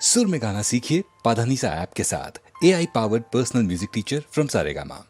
सुर में गाना सीखिए पाधानीसा ऐप के साथ। AI powered personal music teacher from Saregama.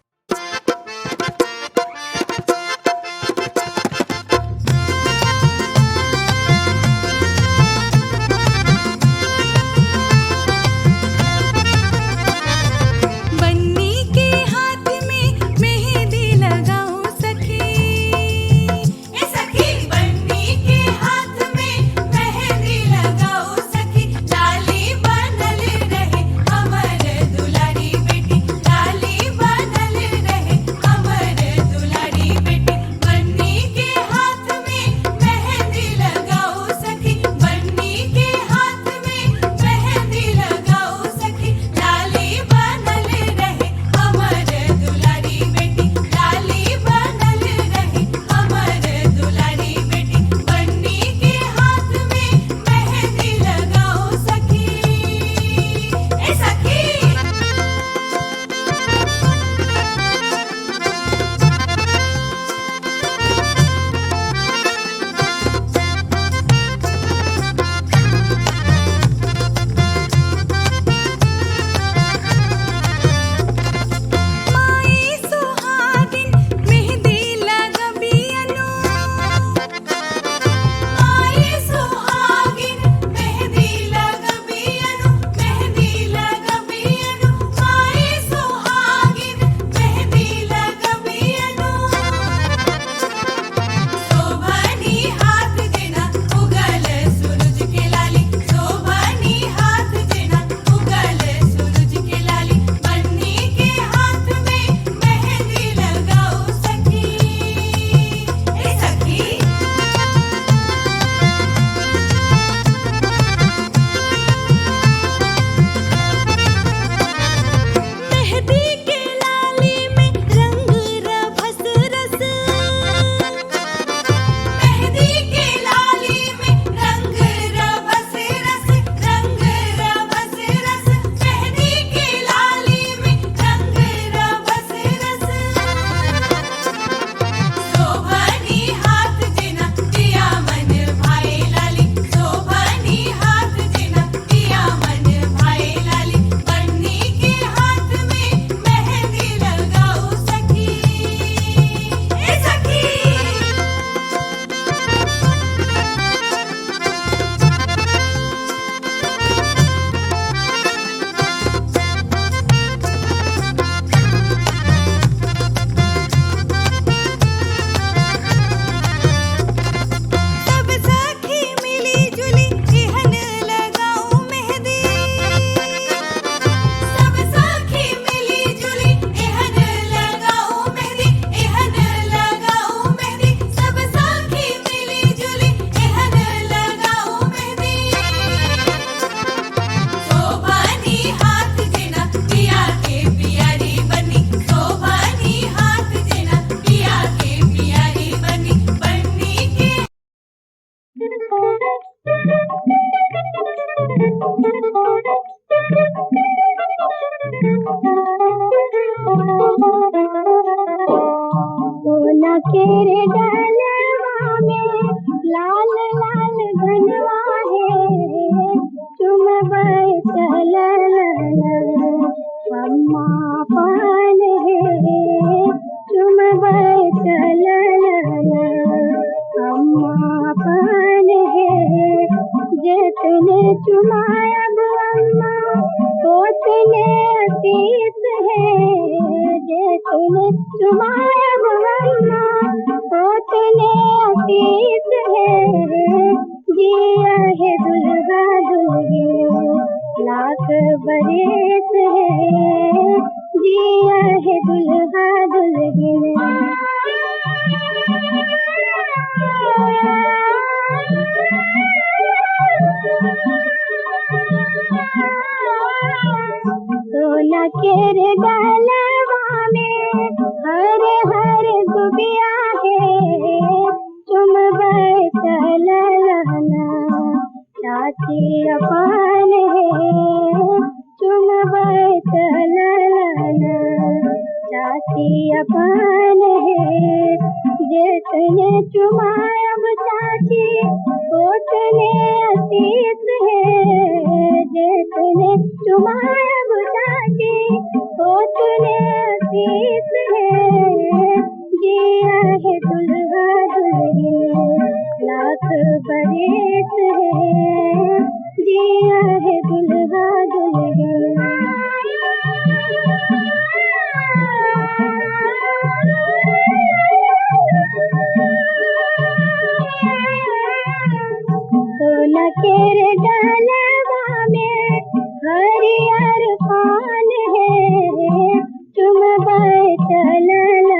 सोना केरे डलवा में लाल लाल धनवा है, तुम बैठल अम्मा पान है, तुम बैठल अम्मा पान है। जितने चुमायब अम्मा उतने अतीत है, जितने चुमायब अम्मा उतने अतीत है। जिया है दुल्हा दुल्हन लाख बरस है, जिया है दुल्हा दुल्हन। सोना केरे डलवा में हर हर गुबिया है, तुम बैठल चाची अपान है, तुम बैठल चाची अपान है। जितने चुमायब चाची उतने अतीत है, चुमाया बुझा के हो तूने असीस है जिया है दुल्हा दुल्हन लाख बरस है जिया है दुल्हा दुल्हन सोना केर डालवा में हरियर पान है चुमबाए चलना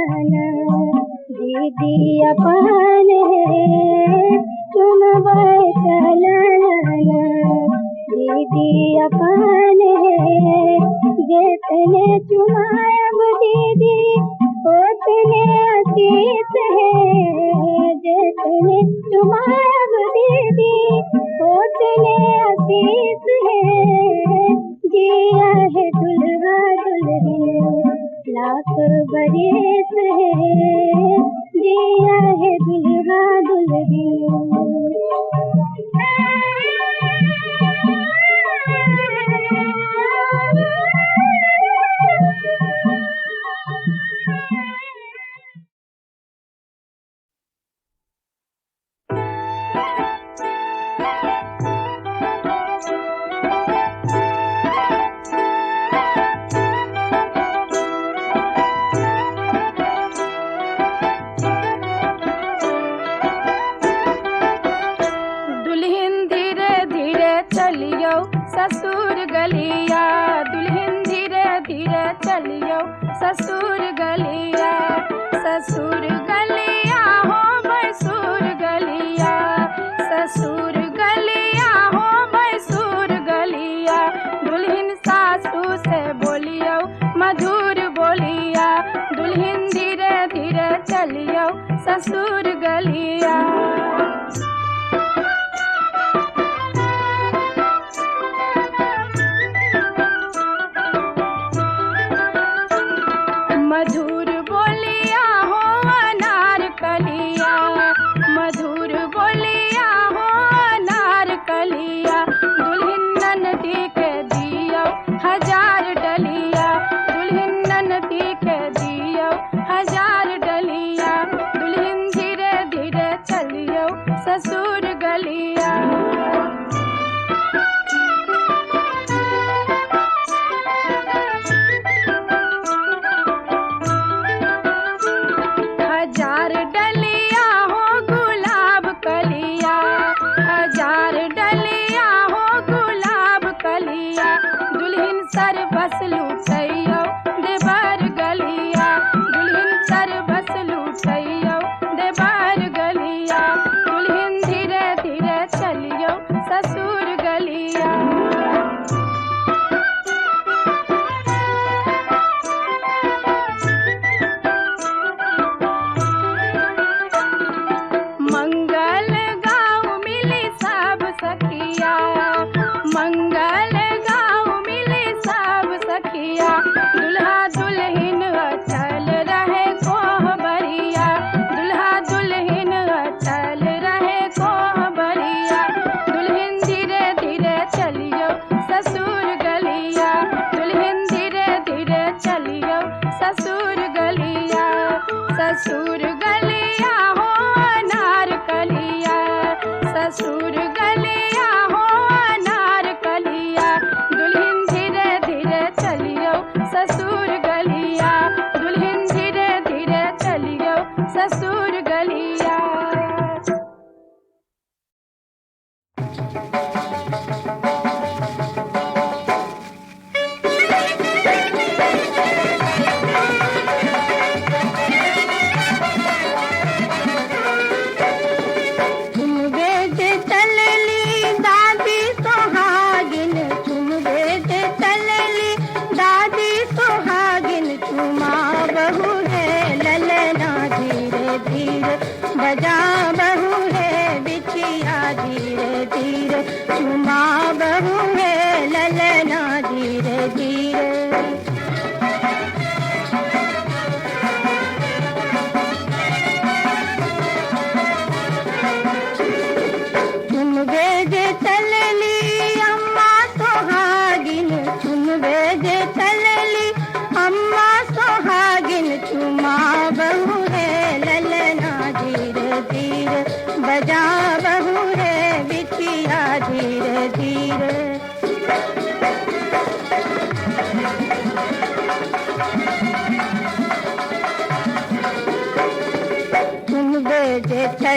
दीदी अपान है चुमबाए चलना दीदी अपान है जितने चुमायब दीदी उतने असीस है जितने चुमायब दीदी उतने असीस है जिया है दुल्हा दुल्हन लाख बरस है जिया है दुल्हा दुल्हन ससुर गलिया दुल्हन धीरे धीरे चलियो ससुर गलिया हो भैसुर गलिया ससुर गलिया हो भैसुर गलिया दुल्हन सासू से बोलियो मधुर बोलिया दुल्हन धीरे धीरे चलियो ससुर गलिया मधुर बोलिया हो अनार कलिया मधुर बोलिया हो अनार कलिया दुल्हन ननदी के दियो 1000 डलिया दुल्हन ननदी के दियो 1000 डलिया दुल्हन धीरे धीरे चलियो ससुर गलिया सर बस लूटैयो देवर गलिया दुल्हन सर बस लूटैयो देवर गलिया दुल्हन धीरे धीरे चलियो ससुर गलिया मंगल गाँव मिली सब सखिया मंगल सखिया दुल्हा दुल्हन अचल रहे कोहबरिया दुल्हा दुल्हन अचल रहे कोहबरिया दुल्हन धीरे धीरे चलियो ससुर गलिया दुल्हन धीरे धीरे चलियो ससुर गलिया हो अनार कलिया ससुर गलिया हो अनार कलिया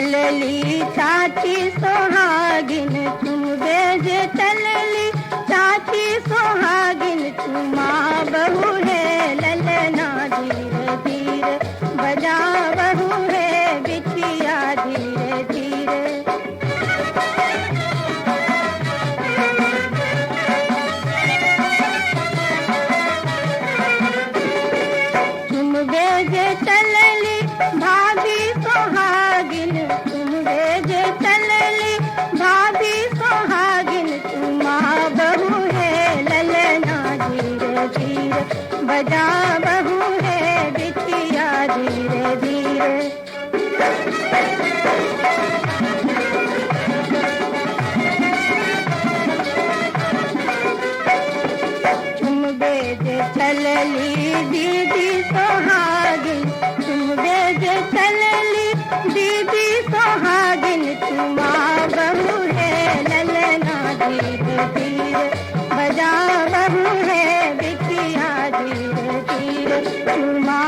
चलली चाची सोहागिन तुम बेजे चलली चाची सोहागिन तुमा बहू है ललना धीरे धीरे बजा बहू है बिटिया धीरे धीरे तुम बेजे चलली भाभी सोहागिन तुम बेजे चलली भाभी सोहागिन तुमा बहू है ललना धीरे धीरे बजा बहू है बिटिया धीरे धीरे तुम बेजे चलली दीदी सोहागिन तुम बेजे चलली दीदी सोहागिन तुमा बहू है ललना धीरे धीरे बजा बहू है बिटिया धीरे धीरे तुमा